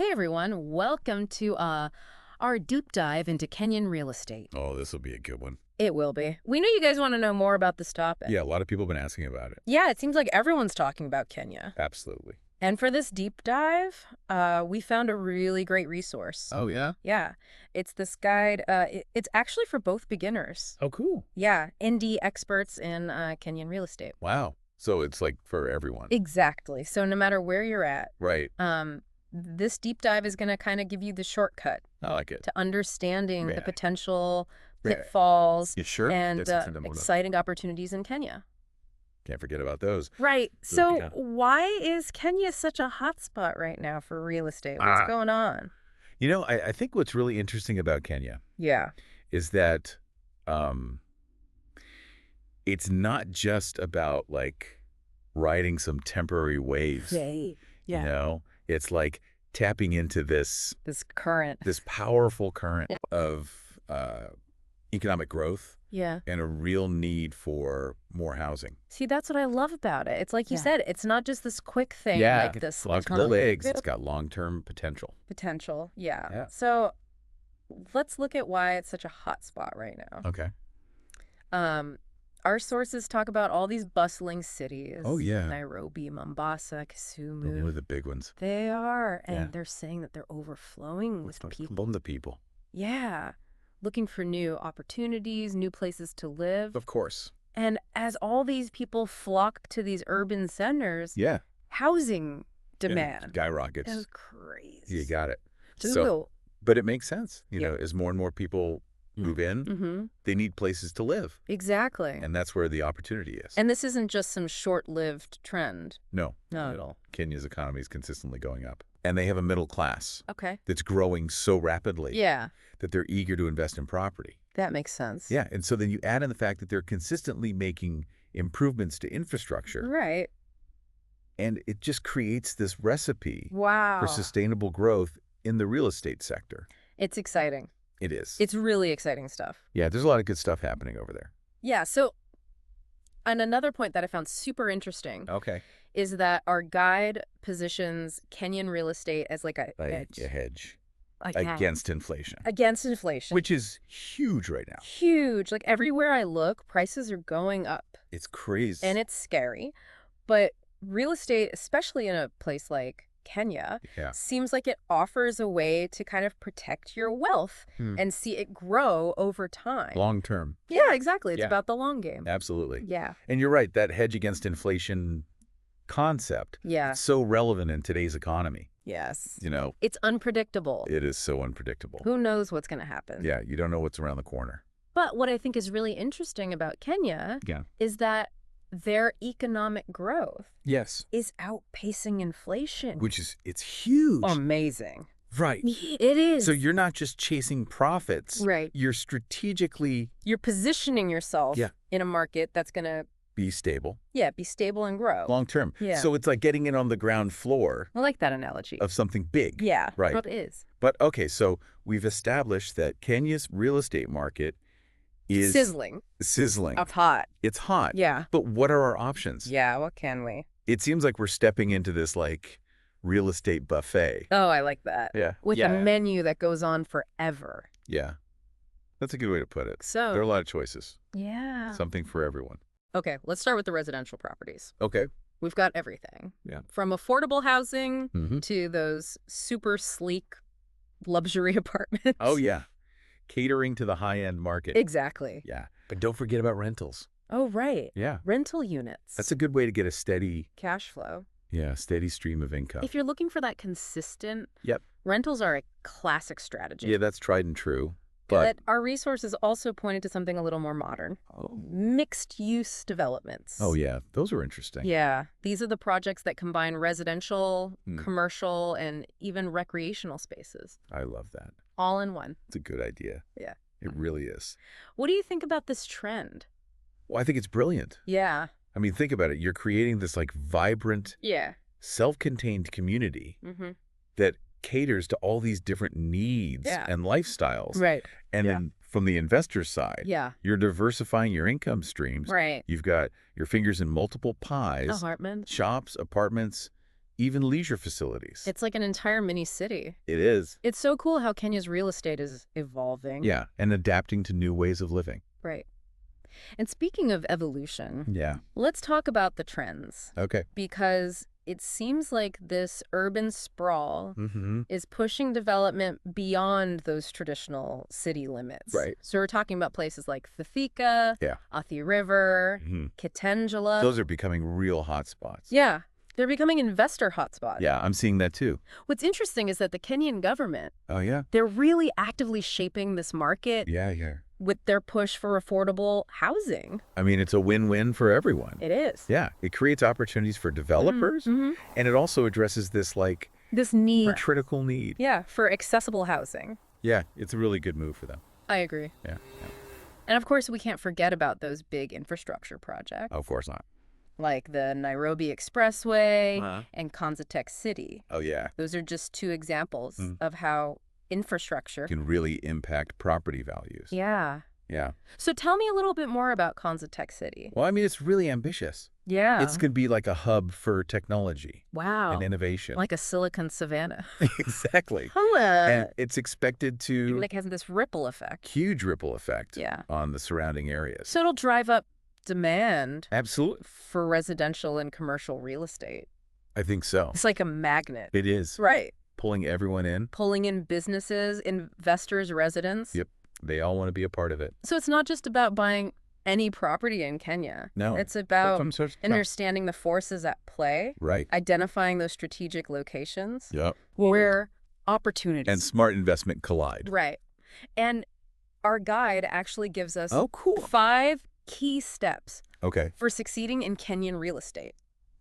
Hey everyone, welcome to our deep dive into Kenyan real estate. Oh, this will be a good one. It will be. We know you guys want to know more about this topic. Yeah, a lot of people have been asking about it. Yeah, it seems like everyone's talking about Kenya. Absolutely. And for this deep dive, we found a really great resource. Oh, yeah? Yeah, it's this guide. It's actually for both beginners. Oh, cool. Yeah, ND experts in Kenyan real estate. Wow. So it's like for everyone. Exactly. So no matter where you're at, Right. this deep dive is going to kind of give you the shortcut I like it. to understanding the Yeah. potential Yeah. pitfalls You sure? and That's exciting. exciting opportunities in Kenya. Can't forget about those. Right. Yeah. So why is Kenya such a hot spot right now for real estate? What's going on? You know, I think what's really interesting about Kenya Yeah. is that it's not just about like riding some temporary waves. Yeah. You know, it's like tapping into this current. this powerful current of economic growth Yeah. and a real need for more housing. See, that's what I love about it. It's like you said, it's not just this quick thing like this long-term legs. It's got long-term potential. potential. Yeah. Yeah. So let's look at why it's such a hot spot right now. Okay. Our sources talk about all these bustling cities. Oh, yeah. Nairobi, Mombasa, Those are Kisumu. the big ones. They are. And Yeah. they're saying that they're overflowing with people. From the people. Yeah. Looking for new opportunities, new places to live. Of course. And as all these people flock to these urban centers, Yeah. housing demand Skyrockets. is crazy. You got it. So, But it makes sense. You Yeah. know, as more and more people move in, they need places to live. exactly. And that's where the opportunity is. And this isn't just some short-lived trend. No, No. not at all. Kenya's economy is consistently going up. And they have a middle class Okay. that's growing so rapidly Yeah, that they're eager to invest in property. that makes sense. Yeah, and so then you add in the fact that they're consistently making improvements to infrastructure, Right. and it just creates this recipe Wow. for sustainable growth in the real estate sector. It's exciting. It is. It's really exciting stuff. Yeah, there's a lot of good stuff happening over there. Yeah, so, and another point that I found super interesting Okay. is that our guide positions Kenyan real estate as like a hedge. A hedge Like against inflation, against inflation. which is huge right now. Huge. Like everywhere I look, prices are going up. It's crazy. And it's scary. But real estate, especially in a place like Kenya, Yeah. seems like it offers a way to kind of protect your wealth and see it grow over time. Long term. Yeah, exactly. It's Yeah. about the long game. Absolutely. Yeah. And you're right, that hedge against inflation concept, Yeah. it's so relevant in today's economy. Yes. You know, It's unpredictable. it is so unpredictable. Who knows what's going to happen? Yeah, you don't know what's around the corner. But what I think is really interesting about Kenya Yeah. is that their economic growth Yes. is outpacing inflation. Which is, it's huge. Amazing. Right. It is. So you're not just chasing profits. Right. You're strategically You're positioning yourself Yeah. in a market that's going to, be stable be stable and grow. long term. Yeah. So it's like getting in on the ground floor I like that analogy. of something big. Yeah. Right. It is. But okay, so we've established that Kenya's real estate market is Sizzling. Up hot. It's hot. Yeah. But what are our options? Yeah. What can we? It seems like we're stepping into this like real estate buffet. Oh, I like that. Yeah. With a menu that goes on forever. Yeah. That's a good way to put it. So. There are a lot of choices. Yeah. Something for everyone. Okay, let's start with the residential properties. Okay. We've got everything. Yeah. From affordable housing Mm-hmm. to those super sleek luxury apartments. Oh, yeah. Catering to the high-end market. Exactly. Yeah. But don't forget about rentals. Oh, right. Yeah. Rental units. That's a good way to get a steady, cash flow. steady stream of income. If you're looking for that consistent, Yep. rentals are a classic strategy. Yeah, that's tried and true. But our resources also pointed to something a little more modern. Mixed-use developments. oh, yeah. Those are interesting. Yeah. These are the projects that combine residential, Hmm. commercial, and even recreational spaces. I love that. All in one. It's a good idea. Yeah. It really is. What do you think about this trend? Well, I think it's brilliant. Yeah. I mean, think about it. You're creating this like vibrant, Yeah. self-contained community Mm-hmm. that caters to all these different needs Yeah. and lifestyles. Right. And then from the investor's side, Yeah. you're diversifying your income streams. Right. You've got your fingers in multiple pies, Apartments. shops, apartments, even leisure facilities. It's like an entire mini city. It is. It's so cool how Kenya's real estate is evolving. Yeah, and adapting to new ways of living. Right. And speaking of evolution, Yeah. let's talk about the trends. Okay. Because it seems like this urban sprawl Mm-hmm. is pushing development beyond those traditional city limits. Right. So we're talking about places like Thika, Yeah. Athi River, Mm-hmm. Kitengela. Those are becoming real hotspots. Yeah, they're becoming investor hotspots. Yeah, I'm seeing that too. What's interesting is that the Kenyan government, Oh, yeah? they're really actively shaping this market Yeah. with their push for affordable housing. I mean, it's a win-win for everyone. It is. Yeah, it creates opportunities for developers, Mhm. and it also addresses this, like, This need. critical need. Yeah, for accessible housing. Yeah, it's a really good move for them. I agree. Yeah. And of course, we can't forget about those big infrastructure projects, Of course not. like the Nairobi Expressway Uh-huh. and Kanzatek City. Oh, yeah. Those are just two examples Mm. of how infrastructure. Can really impact property values. Yeah. Yeah. So tell me a little bit more about Kanzatek City. Well, I mean, it's really ambitious. Yeah. It's going to be like a hub for technology Wow. and innovation. Like a Silicon Savannah. Exactly. Hello. And it's expected to Like has this ripple effect. huge ripple effect Yeah. on the surrounding areas. So it'll drive up demand Absolutely. for residential and commercial real estate. I think so. It's like a magnet. It is. Right. Pulling everyone in. Pulling in businesses, investors, residents. Yep. They all want to be a part of it. So it's not just about buying any property in Kenya. No. It's about Some sort of- understanding the forces at play, Right. identifying those strategic locations Yep. where opportunities. And smart investment collide. Right. And our guide actually gives us Oh, cool. 5 key steps Okay. for succeeding in Kenyan real estate.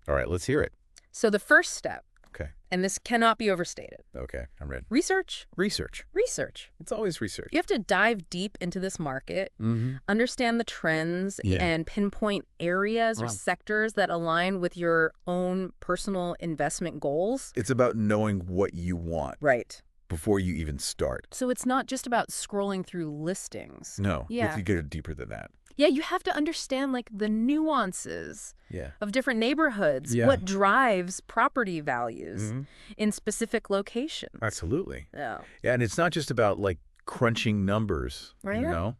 All right. Let's hear it. So the first step, Okay. and this cannot be overstated, Okay. I'm ready. research. Research. Research. It's always research. You have to dive deep into this market, Mm-hmm. understand the trends, Yeah. and pinpoint areas or Wow. sectors that align with your own personal investment goals. It's about knowing what you want Right. before you even start. So it's not just about scrolling through listings. No. Yeah. You get deeper than that. Yeah, you have to understand like the nuances Yeah. of different neighborhoods, Yeah. what drives property values Mhm. in specific locations. Absolutely. Yeah. Yeah. And it's not just about like crunching numbers, Right. you know?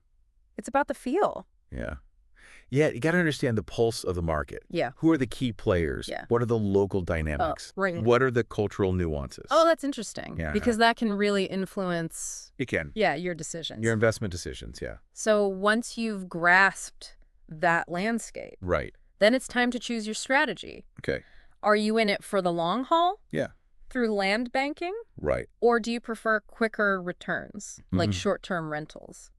It's about the feel. Yeah. Yeah. You got to understand the pulse of the market. Yeah. Who are the key players? Yeah. What are the local dynamics? right. What are the cultural nuances? Oh, that's interesting. Yeah. Because that can really influence, It can. your decisions. Your investment decisions. Yeah. So once you've grasped that landscape, Right. then it's time to choose your strategy. Okay. Are you in it for the long haul Yeah. through land banking, Right. or do you prefer quicker returns, like Mhm. short-term rentals?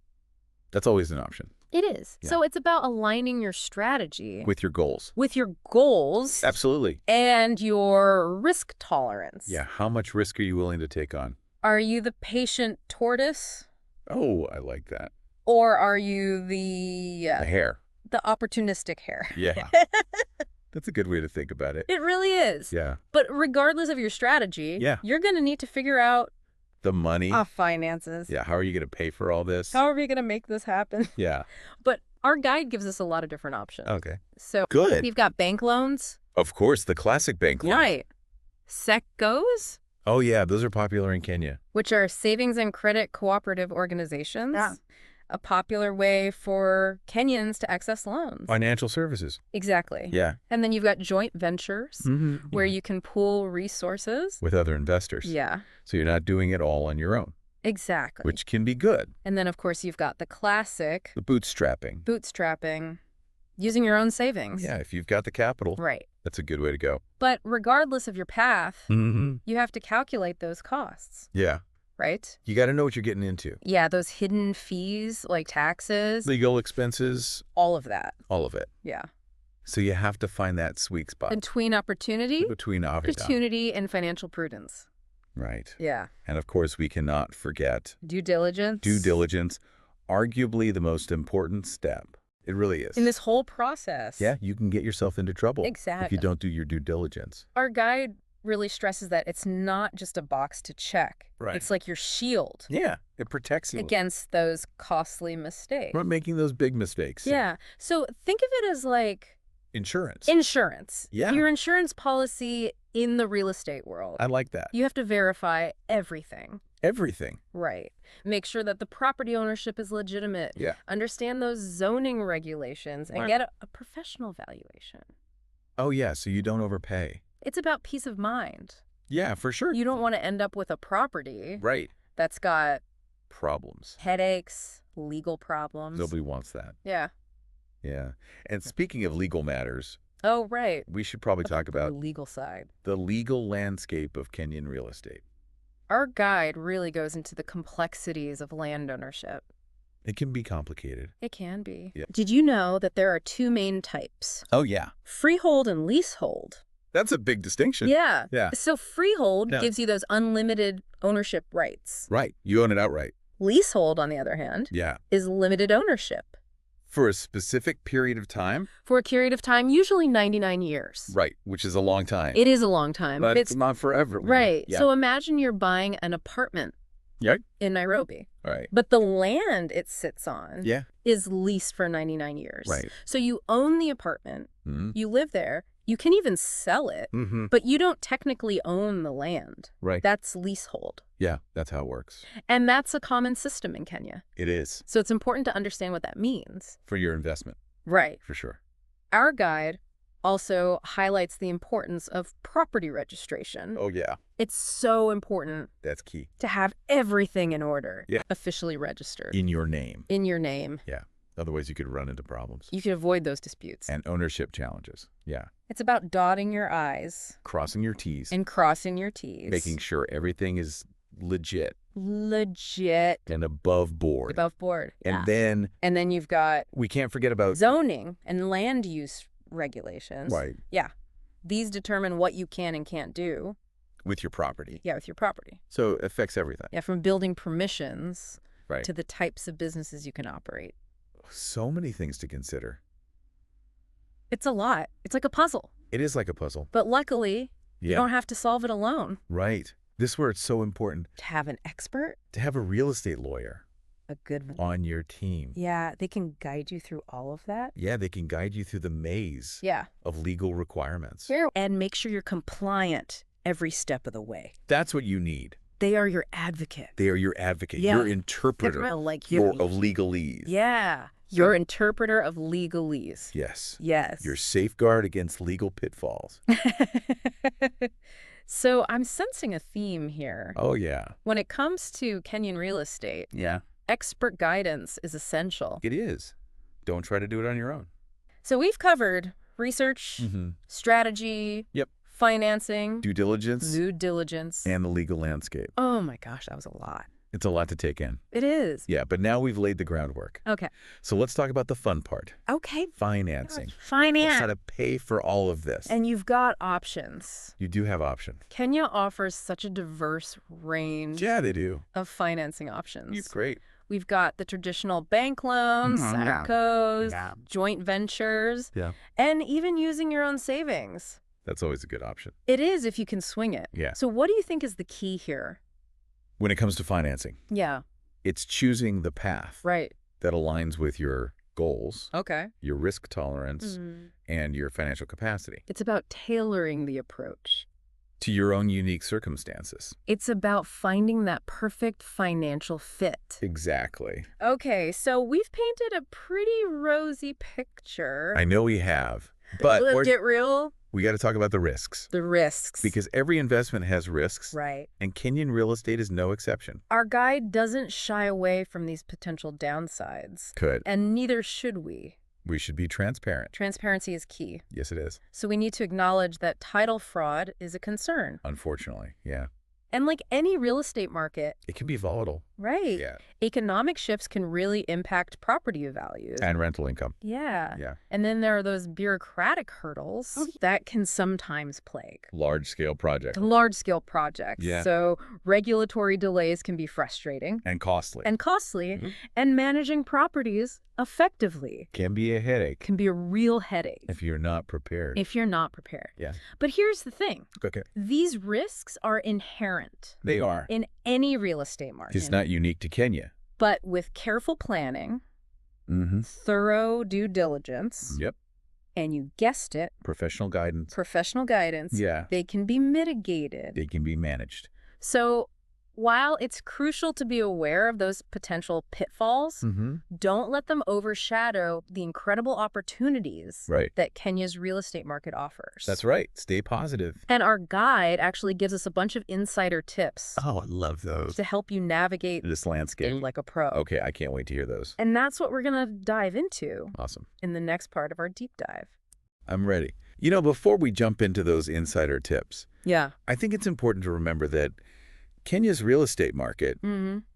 That's always an option It is. Yeah. So it's about aligning your strategy with your goals. with your goals Absolutely. and your risk tolerance. Yeah. How much risk are you willing to take on? Are you the patient tortoise, Oh, I like that. or are you the The hair. the opportunistic hare? Yeah. That's a good way to think about it. It really is. Yeah. But regardless of your strategy, Yeah. you're going to need to figure out The money. finances. Yeah. How are you going to pay for all this? How are we going to make this happen? Yeah. But our guide gives us a lot of different options. Okay. So Good. we've got bank loans. Of course, the classic bank loan. Right. SECCOs, Oh, yeah. Those are popular in Kenya. which are savings and credit cooperative organizations. Yeah. A popular way for Kenyans to access loans. Financial services. Exactly. Yeah. And then you've got joint ventures Mm-hmm. where you can pool resources. With other investors. Yeah, So you're not doing it all on your own, exactly. which can be good. And then, of course, you've got the classic The bootstrapping. bootstrapping, using your own savings. Yeah. If you've got the capital, Right. that's a good way to go. But regardless of your path, Mm-hmm. you have to calculate those costs, Yeah. right? You got to know what you're getting into. Yeah, those hidden fees like taxes, Legal expenses, all of that. all of it. Yeah. So you have to find that sweet spot Between opportunity, between obvious. opportunity and financial prudence. Right. Yeah. And of course, we cannot forget Due diligence. due diligence, arguably the most important step. It really is. In this whole process. Yeah, you can get yourself into trouble if Exactly. you don't do your due diligence. Our guide really stresses that it's not just a box to check. Right. It's like your shield Yeah, it protects you. against those costly mistakes. We're not making those big mistakes. Yeah. So think of it as like Insurance. Insurance. Yeah. Your insurance policy in the real estate world. I like that. You have to verify everything. Everything. Right. Make sure that the property ownership is legitimate. Yeah. Understand those zoning regulations and Right. get a professional valuation. Oh, yeah, so you don't overpay. It's about peace of mind. Yeah, for sure. You don't want to end up with a property Right. that's got Problems. headaches, legal problems. Nobody wants that. Yeah. Yeah. And speaking of legal matters, Oh, right. we should probably talk The about legal side. the legal landscape of Kenyan real estate. Our guide really goes into the complexities of land ownership. It can be complicated. It can be. Yeah. Did you know that there are two main types? Oh, yeah. Freehold and leasehold. That's a big distinction. Yeah. Yeah. So freehold Yeah. gives you those unlimited ownership rights. Right. You own it outright. Leasehold, on the other hand, Yeah. is limited ownership For a specific period of time. for a period of time, usually 99 years. Right. Which is a long time. It is a long time, but but it's not forever. right. Yeah. So imagine you're buying an apartment Yeah. in Nairobi, Right. but the land it sits on Yeah. is leased for 99 years. Right. So you own the apartment, Mm-hmm. you live there, you can even sell it, Mm-hmm. but you don't technically own the land. Right. That's leasehold. Yeah. That's how it works. And that's a common system in Kenya. It is. So it's important to understand what that means. For your investment. Right. For sure. Our guide also highlights the importance of property registration. Oh, yeah. It's so important That's key. to have everything in order, Yeah. officially registered In your name. in your name. Yeah. Otherwise, you could run into problems. You can avoid those disputes. And ownership challenges. Yeah. It's about dotting your I's Crossing your T's. and crossing your T's. Making sure everything is legit legit and above board. above board. And Yeah. And then you've got we can't forget about zoning and land use regulations. right Yeah. These determine what you can and can't do. with your property. Yeah, with your property. So it affects everything. Yeah, from building permissions Right. to the types of businesses you can operate. So many things to consider. It's a lot. It's like a puzzle. It is like a puzzle. But luckily, you Yeah. don't have to solve it alone. Right. This is where it's so important To have an expert, to have a real estate lawyer a good one. on your team. Yeah, they can guide you through all of that. Yeah, they can guide you through the maze Yeah. of legal requirements. And make sure you're compliant every step of the way. That's what you need. They are your advocate. They are your advocate, Yeah. your interpreter Like of legalese. Yeah. Your interpreter of legalese. Yes. Yes. Your safeguard against legal pitfalls. So I'm sensing a theme here. Oh, yeah. When it comes to Kenyan real estate, Yeah. expert guidance is essential. It is. Don't try to do it on your own. So we've covered research, Mm-hmm. strategy, Yep. financing, Due diligence due diligence. and the legal landscape. Oh my gosh, that was a lot. It's a lot to take in. It is. Yeah, but now we've laid the groundwork. Okay. So let's talk about the fun part. Okay. Financing. Let's Finance. how to pay for all of this. And you've got options. You do have options. Kenya offers such a diverse range Yeah, they do. of financing options. It's great. We've got the traditional bank loans, Mhm. Yeah. SACCOs, Yeah. joint ventures, Yeah. and even using your own savings. That's always a good option. It is if you can swing it. Yeah. So what do you think is the key here? When it comes to financing, Yeah, it's choosing the path right. that aligns with your goals, Okay. your risk tolerance, Mhm. and your financial capacity It's about tailoring the approach. to your own unique circumstances. It's about finding that perfect financial fit. Exactly. Okay, so we've painted a pretty rosy picture. I know we have, but Let's get real. we got to talk about the risks The risks. because every investment has risks, Right. and Kenyan real estate is no exception. Our guide doesn't shy away from these potential downsides, Could. and neither should we. We should be transparent. Transparency is key. Yes, it is. So we need to acknowledge that title fraud is a concern. Unfortunately. Yeah. And like any real estate market, It can be volatile. right? Yeah. Economic shifts can really impact property values. And rental income. Yeah. Yeah. And then there are those bureaucratic hurdles that can sometimes plague Large scale project. large-scale projects. Yeah. So regulatory delays can be frustrating And costly. and costly, Mhm. and managing properties effectively Can be a headache can be a real headache if you're not prepared. if you're not prepared. Yeah. But here's the thing. Okay. These risks are inherent They are. in any real estate market. It's not unique to Kenya. But with careful planning, Mm-hmm. thorough due diligence, Yep. And you guessed it, Professional guidance. professional guidance. Yeah. They can be mitigated. They can be managed. So while it's crucial to be aware of those potential pitfalls, don't let them overshadow the incredible opportunities Right. that Kenya's real estate market offers. That's right. Stay positive. And our guide actually gives us a bunch of insider tips Oh, I love those. to help you navigate This landscape. like a pro. Okay, I can't wait to hear those. And that's what we're going to dive into Awesome. in the next part of our deep dive. I'm ready. You know, before we jump into those insider tips, Yeah. I think it's important to remember that Kenya's real estate market,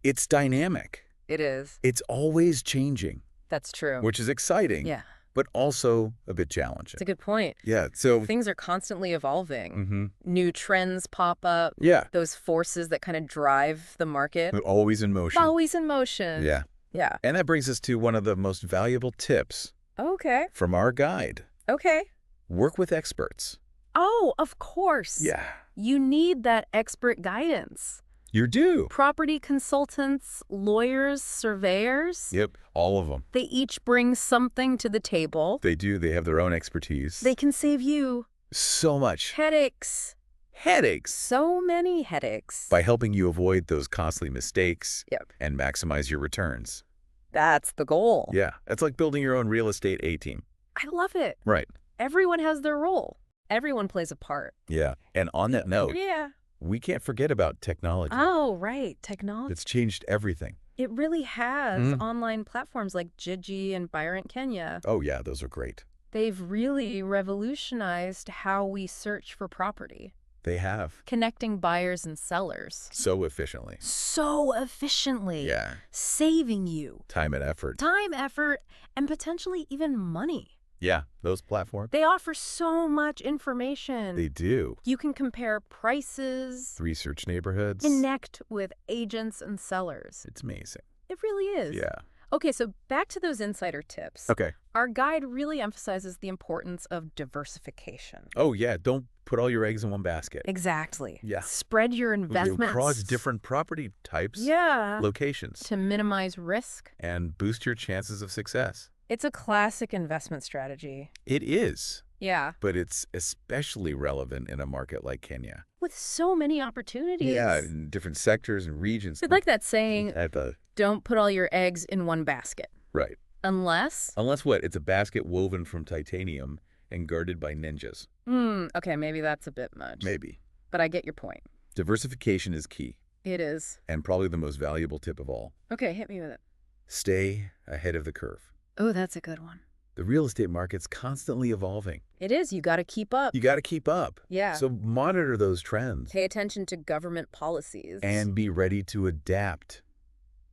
it's dynamic. It is. It's always changing, That's true. which is exciting, Yeah. but also a bit challenging. It's a good point. Yeah, so... Things are constantly evolving. New trends pop up. Yeah. Those forces that kind of drive the market. But always in motion. Always in motion. Yeah. Yeah. And that brings us to one of the most valuable tips Okay. from our guide. Okay. Work with experts. Oh, of course. Yeah. You need that expert guidance. You're due. Property consultants, lawyers, surveyors. Yep, all of them. They each bring something to the table. They do. They have their own expertise. They can save you So much. headaches. Headaches. So many headaches. By helping you avoid those costly mistakes Yep. and maximize your returns. That's the goal. Yeah, it's like building your own real estate A-team. I love it. Right. Everyone has their role. Everyone plays a part. Yeah, and on that note, Yeah. we can't forget about technology. Oh, right. Technology. It's changed everything. It really has. Online platforms like Jiji and Buyer Kenya. Oh yeah, those are great. They've really revolutionized how we search for property, They have. connecting buyers and sellers So efficiently. so efficiently, Yeah. saving you Time and effort. time, effort, and potentially even money. Yeah, those platforms. They offer so much information. They do. You can compare prices, Research neighborhoods. connect with agents and sellers. It's amazing. It really is. Yeah. Okay, so back to those insider tips. Okay. Our guide really emphasizes the importance of diversification. Oh yeah, don't put all your eggs in one basket. Exactly. Yeah. Spread your investments. Across different property types, Yeah. locations, To minimize risk. and boost your chances of success. It's a classic investment strategy. It is, Yeah. but it's especially relevant in a market like Kenya. With so many opportunities. Yeah, in different sectors and regions. It's like that saying, At the don't put all your eggs in one basket. right. Unless... Unless what? It's a basket woven from titanium and guarded by ninjas. Okay, maybe that's a bit much. Maybe. But I get your point. Diversification is key, It is. and probably the most valuable tip of all. Okay, hit me with it. Stay ahead of the curve. Oh, that's a good one. The real estate market's constantly evolving. It is. You got to keep up. You got to keep up. Yeah. So monitor those trends Pay attention to government policies. and be ready to adapt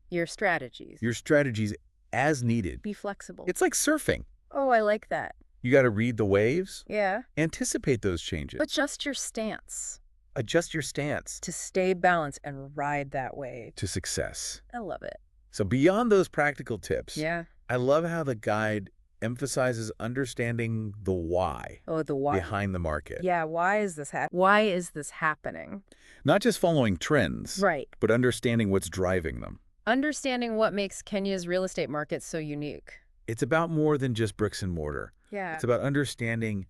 your strategies. your strategies as needed. Be flexible. It's like surfing. Oh, I like that. You got to read the waves, Yeah. anticipate those changes, Adjust your stance adjust your stance to stay balanced and ride that wave. to success. I love it. So beyond those practical tips, Yeah. I love how the guide emphasizes understanding the why Oh, the why. behind the market. Yeah, why is this Why is this happening? Not just following trends, Right. but understanding what's driving them. Understanding what makes Kenya's real estate market so unique. It's about more than just bricks and mortar. Yeah. It's about understanding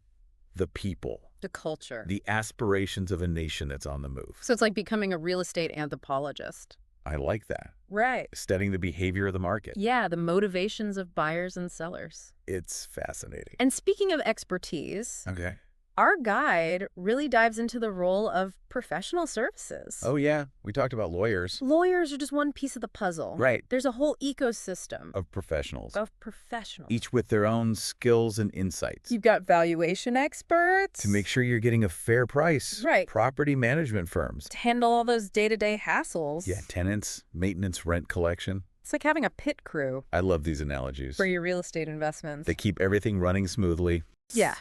the people, the culture. the aspirations of a nation that's on the move. So it's like becoming a real estate anthropologist. I like that. Right. Studying the behavior of the market. Yeah, the motivations of buyers and sellers. It's fascinating. And speaking of expertise, Okay. our guide really dives into the role of professional services. Oh, yeah. We talked about lawyers. Lawyers are just one piece of the puzzle. Right. There's a whole ecosystem Of professionals. of professionals. Each with their own skills and insights. You've got valuation experts. To make sure you're getting a fair price. Right. Property management firms. to handle all those day-to-day hassles. Yeah, tenants, maintenance, rent collection. It's like having a pit crew I love these analogies. for your real estate investments. They keep everything running smoothly. Yeah.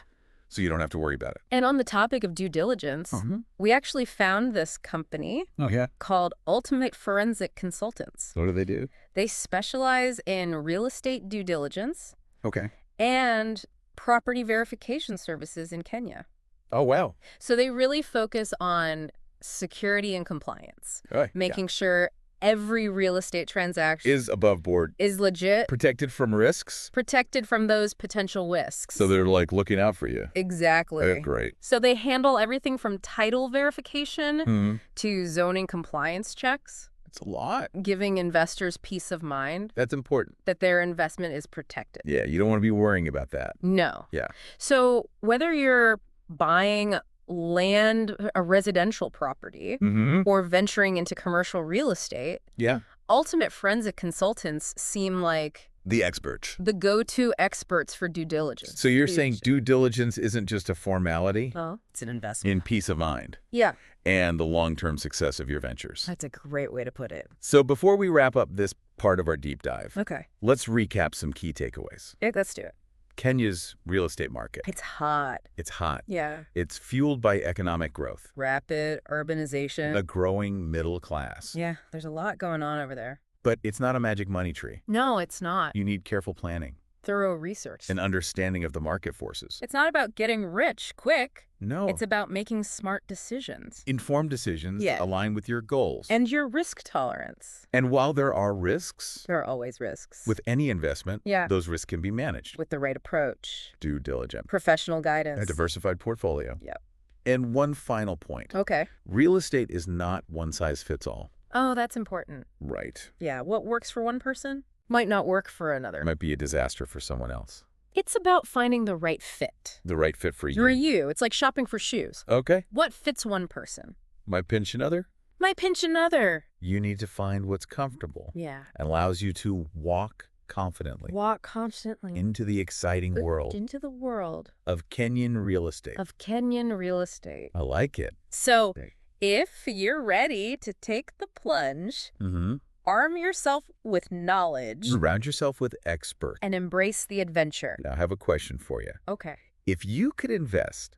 So you don't have to worry about it. And on the topic of due diligence, we actually found this company Oh, yeah. called Ultimate Forensic Consultants. What do they do? They specialize in real estate due diligence Okay. and property verification services in Kenya. Oh, wow. So they really focus on security and compliance, Right. making sure every real estate transaction Is above board. is legit, Protected from risks? protected from those potential risks. So they're like looking out for you. Exactly. That's great. So they handle everything from title verification to zoning compliance checks, It's a lot. giving investors peace of mind That's important. that their investment is protected. Yeah, you don't want to be worrying about that. No. Yeah. So whether you're buying land, a residential property, or venturing into commercial real estate, Yeah. ultimate forensic consultants seem like The experts. the go-to experts for due diligence. So you're saying due diligence isn't just a formality Oh, it's an investment. in peace of mind Yeah, and the long-term success of your ventures. that's a great way to put it. So before we wrap up this part of our deep dive, Okay. let's recap some key takeaways. Yeah, let's do it. Kenya's real estate market. It's hot. It's hot. Yeah. It's fueled by economic growth, Rapid urbanization. a growing middle class. Yeah, there's a lot going on over there. But it's not a magic money tree. No, it's not. You need careful planning, Thorough research. an understanding of the market forces. It's not about getting rich quick. No. It's about making smart decisions. Informed decisions Yeah. align with your goals. And your risk tolerance. And while there are risks, There are always risks. with any investment, Yeah. those risks can be managed. With the right approach. Due diligence. Professional guidance. A diversified portfolio. Yep. And one final point. Okay. Real estate is not one size fits all. Oh, that's important. Right. Yeah, what works for one person might not work for another. It might be a disaster for someone else. It's about finding the right fit. The right fit for you. You're you. It's like shopping for shoes. Okay. What fits one person Might pinch another. might pinch another. You need to find what's comfortable Yeah. and allows you to walk confidently Walk constantly into the exciting world into the world of Kenyan real estate. of Kenyan real estate. I like it. So if you're ready to take the plunge, arm yourself with knowledge Surround yourself with experts. and embrace the adventure. Now, I have a question for you. Okay. If you could invest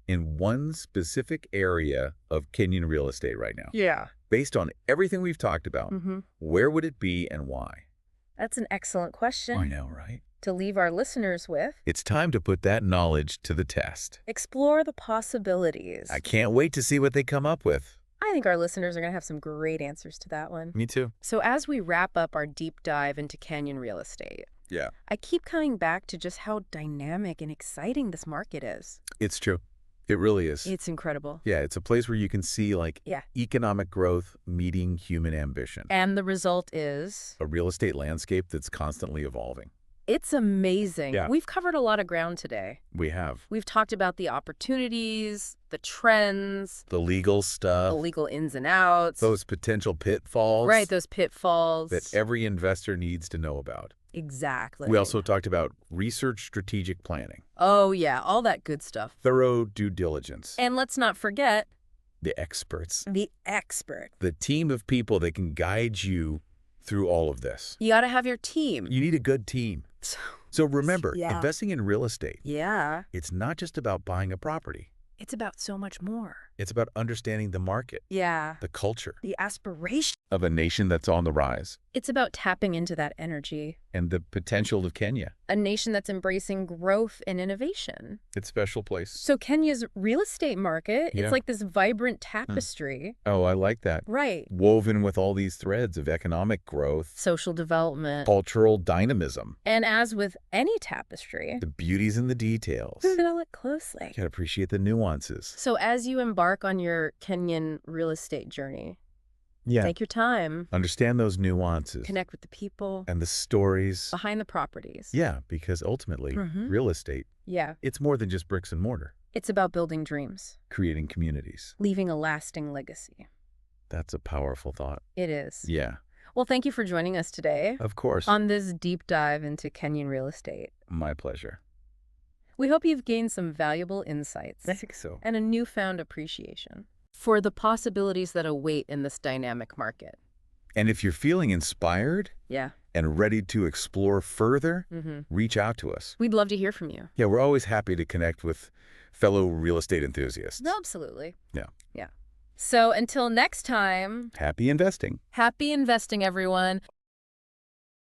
in one specific area of Kenyan real estate right now, Yeah. based on everything we've talked about, where would it be and why? That's an excellent question I know, right? to leave our listeners with. It's time to put that knowledge to the test. Explore the possibilities. I can't wait to see what they come up with. I think our listeners are going to have some great answers to that one. Me too. So as we wrap up our deep dive into Kenyan real estate, Yeah. I keep coming back to just how dynamic and exciting this market is. It's true. It really is. It's incredible. Yeah, it's a place where you can see like economic growth meeting human ambition. And the result is? A real estate landscape that's constantly evolving. It's amazing. Yeah. We've covered a lot of ground today. We have. We've talked about the opportunities, the trends, The legal the stuff. legal ins and outs. Those potential pitfalls. Right, those pitfalls. That every investor needs to know about. Exactly. We also talked about research strategic planning. Oh, yeah, all that good stuff. Thorough due diligence. And let's not forget The experts. the expert. The team of people that can guide you through all of this. You got to have your team. You need a good team. So remember, Yeah. investing in real estate, Yeah. it's not just about buying a property. It's about so much more. It's about understanding the market, Yeah. the culture The aspiration. of a nation that's on the rise, It's about tapping into that energy. and the potential of Kenya. A nation that's embracing growth and innovation. It's a special place. So Kenya's real estate market, Yeah. it's like this vibrant tapestry. Oh, I like that. Right. Woven with all these threads of economic growth, Social development. cultural dynamism, And as with any tapestry, the beauties in the details. You feel it closely. gotta appreciate the nuances. So as you embark on your Kenyan real estate journey, Yeah. take your time, Understand those nuances connect with the people and the stories. behind the properties. Yeah, because ultimately, Mhm. real estate, Yeah. it's more than just bricks and mortar, It's about building dreams, creating communities. leaving a lasting legacy. That's a powerful thought. It is. Yeah, Well, thank you for joining us today of course. on this deep dive into Kenyan real estate. My pleasure. We hope you've gained some valuable insights I think so. and a newfound appreciation for the possibilities that await in this dynamic market. And if you're feeling inspired Yeah. and ready to explore further, Mm-hmm. reach out to us. We'd love to hear from you. Yeah, we're always happy to connect with fellow real estate enthusiasts. Absolutely. Yeah. Yeah. So until next time, Happy investing. happy investing, everyone.